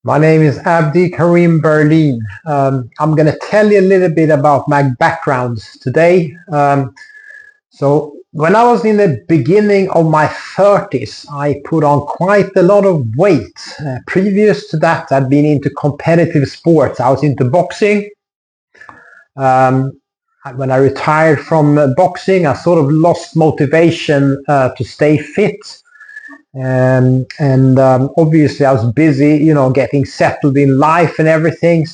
My name is Abdi Karim Berlin. I'm going to tell you a little bit about my background today. So when I was in the beginning of my 30s, I put on quite a lot of weight. Previous to that, I'd been into competitive sports. I was into boxing. When I retired from boxing, I sort of lost motivation to stay fit. Obviously I was busy, getting settled in life and everything.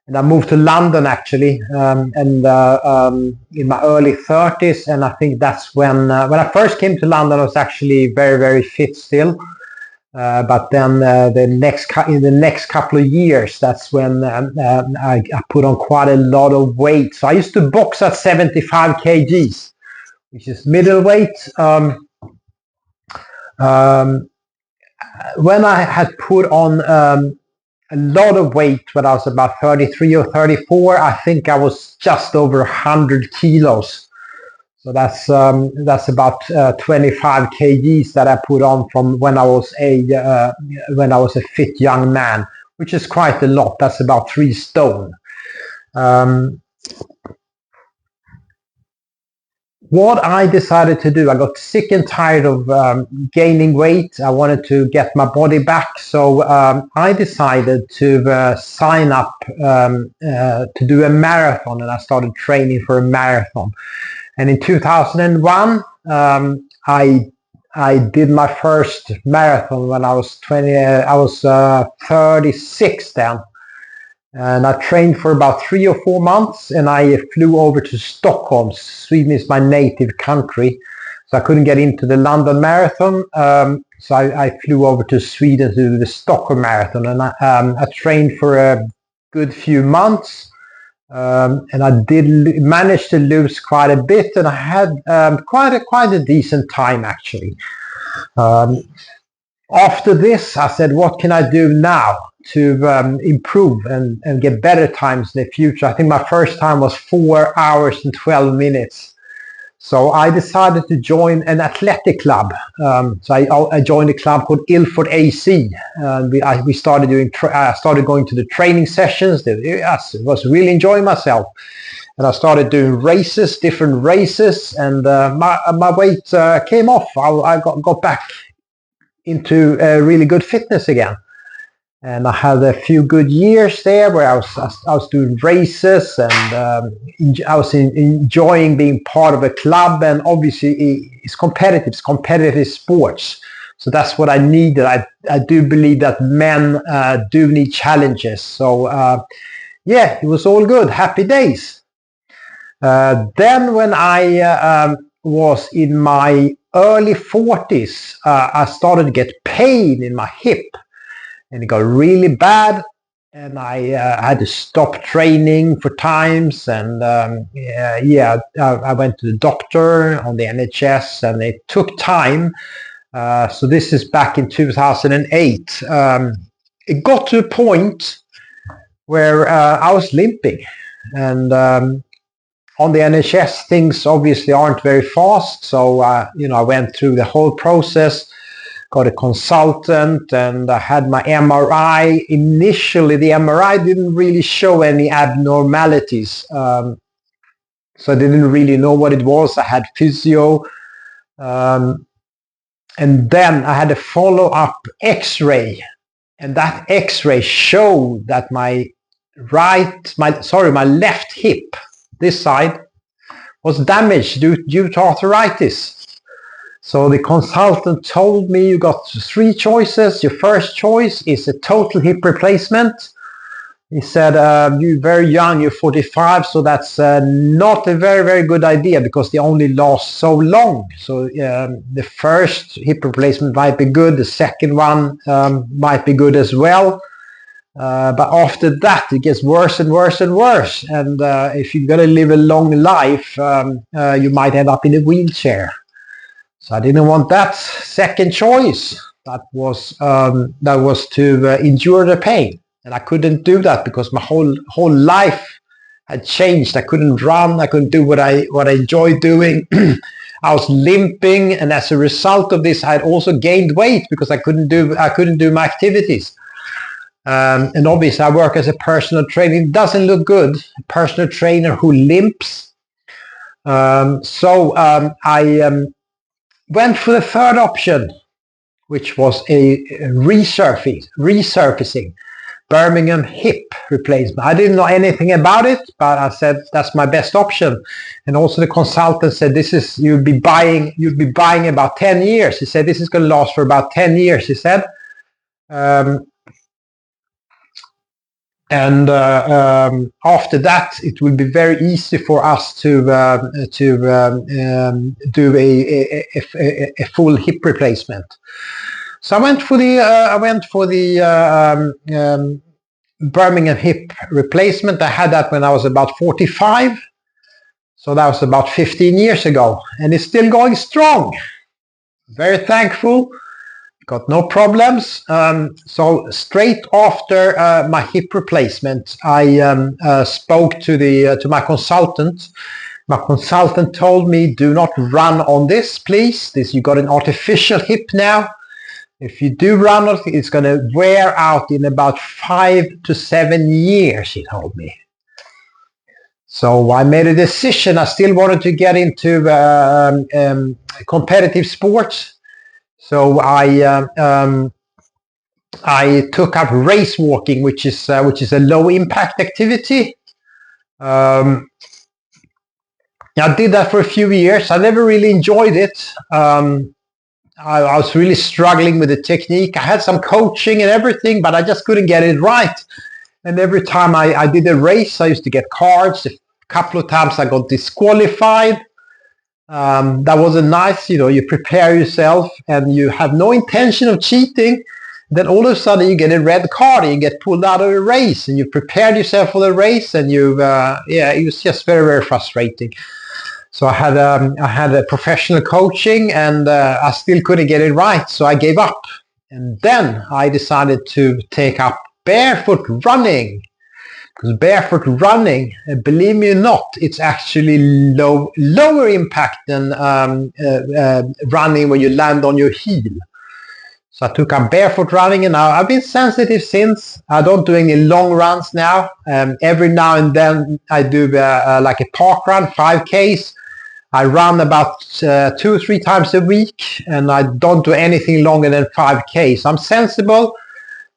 And I moved to London actually, in my early 30s. And I think that's when I first came to London, I was actually very, very fit still. But then in the next couple of years, that's when I put on quite a lot of weight. So I used to box at 75 kgs, which is middleweight. When I had put on a lot of weight when I was about 33 or 34, I think I was just over 100 kilos. So that's about 25 kgs that I put on from when I was a fit young man, which is quite a lot. That's about 3 stone. What I decided to do, I got sick and tired of gaining weight. I wanted to get my body back. So I decided to sign up to do a marathon, and I started training for a marathon. And in 2001, I did my first marathon when I was 36 then. And I trained for about 3 or 4 months, and I flew over to Stockholm. Sweden is my native country, so I couldn't get into the London Marathon. So I flew over to Sweden to do the Stockholm Marathon, and I trained for a good few months. And I did manage to lose quite a bit, and I had quite a decent time actually. After this, I said, what can I do now to improve and get better times in the future? I think my first time was 4 hours and 12 minutes. So I decided to join an athletic club. So I joined a club called Ilford AC. We started I started going to the training sessions. I was really enjoying myself. And I started doing different races, and my weight came off. I got back into really good fitness again. And I had a few good years there where I was doing races, and I was enjoying being part of a club. And obviously it's competitive sports. So that's what I needed. I do believe that men do need challenges. So yeah, it was all good. Happy days. Then when I was in my early 40s, I started to get pain in my hip. And it got really bad, and I had to stop training for times. And I went to the doctor on the NHS, and it took time. So this is back in 2008. It got to a point where I was limping, and on the NHS things obviously aren't very fast. So I went through the whole process. Got a consultant, and I had my MRI. Initially, the MRI didn't really show any abnormalities. So I didn't really know what it was. I had physio. And then I had a follow-up X-ray. And that X-ray showed that my left hip, this side, was damaged due to arthritis. So the consultant told me, you got 3 choices. Your first choice is a total hip replacement. He said, you're very young, you're 45, so that's not a very, very good idea, because they only last so long. So the first hip replacement might be good. The second one might be good as well. But after that, it gets worse and worse and worse. And if you're going to live a long life, you might end up in a wheelchair. So I didn't want that second choice. That was to endure the pain, and I couldn't do that because my whole life had changed. I couldn't run. I couldn't do what I enjoyed doing. I was limping, and as a result of this, I had also gained weight because I couldn't do my activities. And obviously, I work as a personal trainer. It doesn't look good. A personal trainer who limps. So I went for the third option, which was a resurfacing. Birmingham Hip Replacement. I didn't know anything about it, but I said that's my best option. And also the consultant said, "This is you'll be buying about 10 years." He said, "This is going to last for about 10 years." He said, after that, it will be very easy for us to do a full hip replacement. So I went for the Birmingham Hip Replacement. I had that when I was about 45. So that was about 15 years ago. And it's still going strong. Very thankful. Got no problems. So straight after my hip replacement, I spoke to my consultant. My consultant told me, "Do not run on this, please. You got an artificial hip now. If you do run on it, it's going to wear out in about 5 to 7 years," he told me. So I made a decision. I still wanted to get into competitive sports. So I took up race walking, which is a low impact activity. I did that for a few years. I never really enjoyed it. I was really struggling with the technique. I had some coaching and everything, but I just couldn't get it right. And every time I did a race, I used to get cards. A couple of times I got disqualified. That wasn't nice. You prepare yourself and you have no intention of cheating. Then all of a sudden you get a red card and you get pulled out of a race, and you prepared yourself for the race, and it was just very, very frustrating. So I had a professional coaching, and I still couldn't get it right. So I gave up, and then I decided to take up barefoot running. Because barefoot running, believe me or not, it's actually lower impact than running when you land on your heel. So I took up barefoot running, and now I've been sensitive since. I don't do any long runs now. Every now and then I do like a park run, 5Ks. I run about 2 or 3 times a week, and I don't do anything longer than 5Ks. I'm sensible.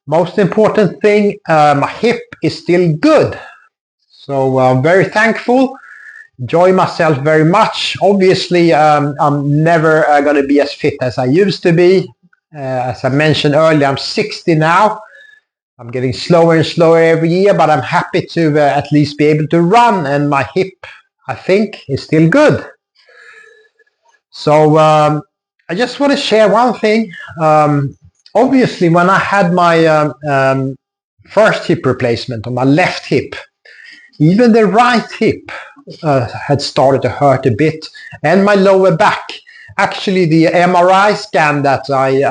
Most important thing, my hip is still good. So I'm very thankful. Enjoy myself very much. Obviously, I'm never going to be as fit as I used to be. As I mentioned earlier, I'm 60 now. I'm getting slower and slower every year, but I'm happy to at least be able to run, and my hip, I think, is still good. So I just want to share one thing. Obviously, when I had my first hip replacement on my left hip, even the right hip had started to hurt a bit, and my lower back. Actually, the MRI scan that I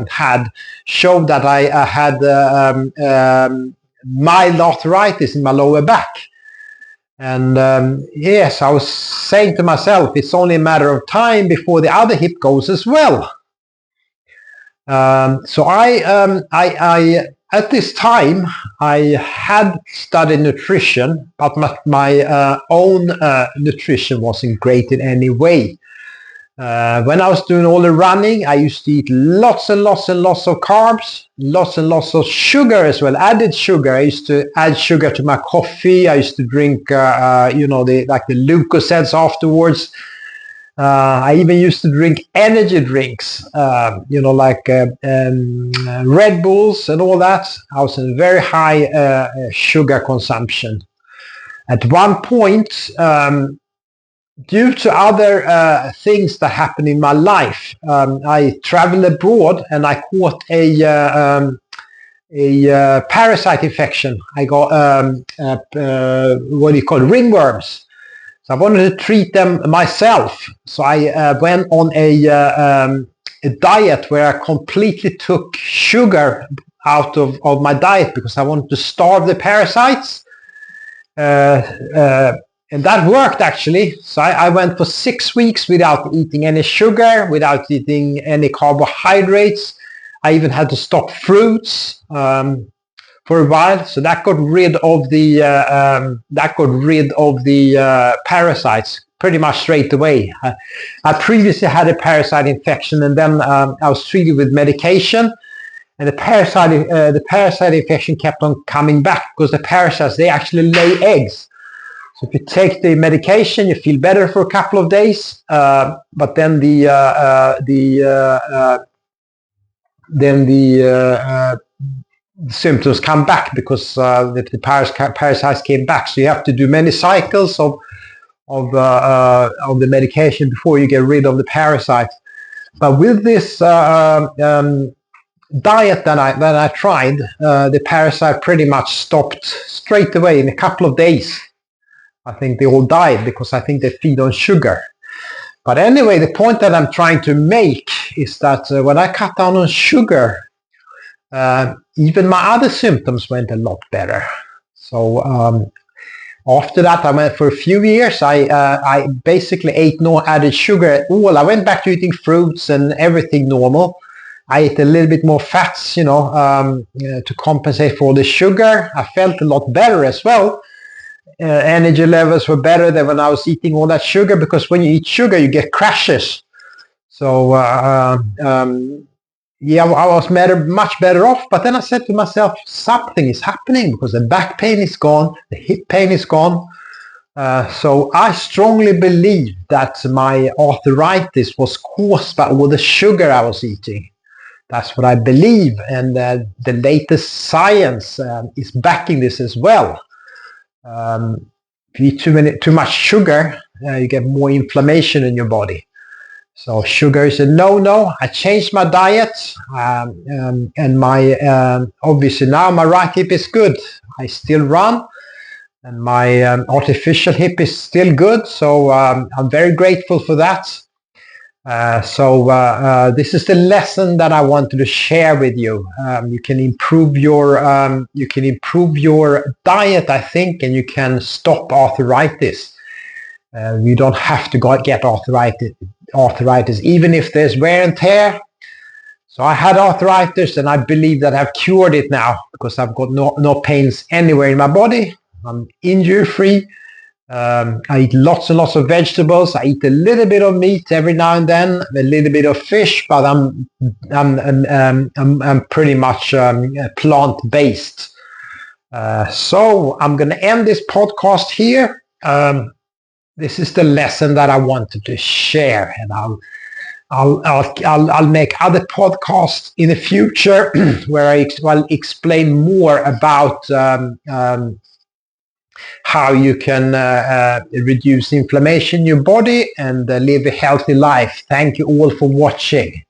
had showed that I had mild arthritis in my lower back. And yes, I was saying to myself, it's only a matter of time before the other hip goes as well. So I at this time, I had studied nutrition, but my own nutrition wasn't great in any way. When I was doing all the running, I used to eat lots and lots and lots of carbs, lots and lots of sugar as well, added sugar. I used to add sugar to my coffee. I used to drink, the Lucozeds afterwards. I even used to drink energy drinks, Red Bulls and all that. I was in very high sugar consumption. At one point, due to other things that happened in my life, I traveled abroad and I caught a parasite infection. I got ringworms. So I wanted to treat them myself. So I went on a diet where I completely took sugar out of my diet because I wanted to starve the parasites. And that worked actually. So I went for 6 weeks without eating any sugar, without eating any carbohydrates. I even had to stop fruits for a while. So that got rid of the parasites pretty much straight away. I previously had a parasite infection, and then I was treated with medication. And the parasite infection kept on coming back because the parasites, they actually lay eggs. So if you take the medication, you feel better for a couple of days, but then the symptoms come back because the parasites came back. So you have to do many cycles of the medication before you get rid of the parasites. But with this diet that I tried, the parasite pretty much stopped straight away in a couple of days. I think they all died because I think they feed on sugar. But anyway, the point that I'm trying to make is that when I cut down on sugar, even my other symptoms went a lot better. So after that, I went for a few years. I basically ate no added sugar at all. I went back to eating fruits and everything normal. I ate a little bit more fats, to compensate for all the sugar. I felt a lot better as well. Energy levels were better than when I was eating all that sugar, because when you eat sugar, you get crashes. So I was much better off. But then I said to myself, something is happening, because the back pain is gone, the hip pain is gone. So I strongly believe that my arthritis was caused by all the sugar I was eating. That's what I believe, and the latest science is backing this as well. If you eat too much sugar, you get more inflammation in your body. So sugar is a no-no. I changed my diet, and my obviously now my right hip is good. I still run, and my artificial hip is still good. So I'm very grateful for that. This is the lesson that I wanted to share with you. You can improve your diet, I think, and you can stop arthritis. You don't have to get arthritis, even if there's wear and tear. So I had arthritis, and I believe that I've cured it now, because I've got no pains anywhere in my body. I'm injury-free. I eat lots and lots of vegetables. I eat a little bit of meat every now and then, a little bit of fish, but I'm pretty much plant-based. So I'm going to end this podcast here. This is the lesson that I wanted to share, and I'll make other podcasts in the future where I'll explain more about how you can reduce inflammation in your body and live a healthy life. Thank you all for watching.